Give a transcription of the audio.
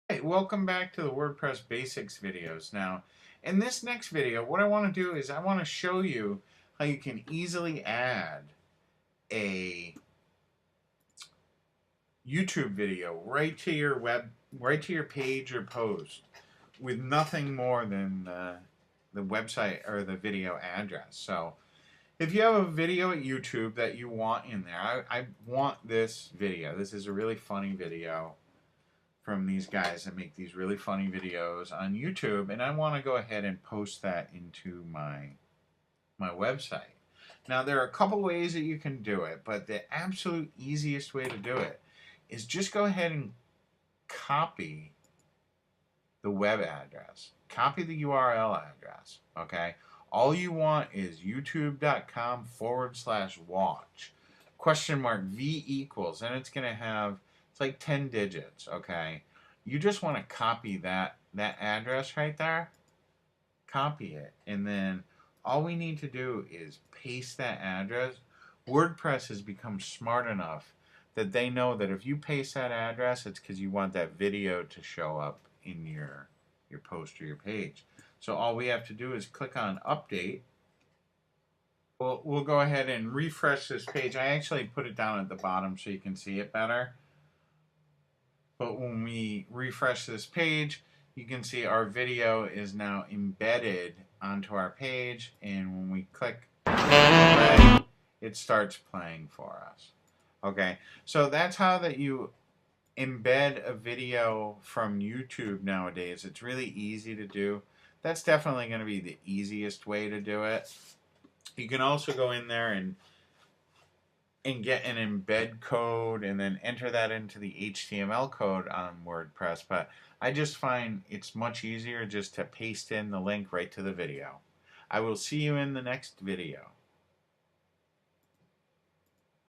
Hey, welcome back to the WordPress Basics videos. Now, in this next video, what I want to do is I want to show you how you can easily add a YouTube video right to your page or post with nothing more than the website or the video address. So, if you have a video at YouTube that you want in there, I want this video. This is a really funny video from these guys that make these really funny videos on YouTube, and I want to go ahead and post that into my website. Now, there are a couple ways that you can do it, but the absolute easiest way to do it is just go ahead and copy the web address. Copy the URL address, okay? All you want is youtube.com/watch $V equals, and it's going to have, it's like 10 digits, okay? You just want to copy that address right there. Copy it, and then all we need to do is paste that address. WordPress has become smart enough that they know that if you paste that address, it's because you want that video to show up in your post or your page. So all we have to do is click on update. We'll go ahead and refresh this page. I actually put it down at the bottom so you can see it better. But when we refresh this page, you can see our video is now embedded onto our page, and when we click play, it starts playing for us. Okay, so that's how that you embed a video from YouTube nowadays. It's really easy to do. That's definitely going to be the easiest way to do it. You can also go in there and get an embed code and then enter that into the HTML code on WordPress, but I just find it's much easier just to paste in the link right to the video. I will see you in the next video.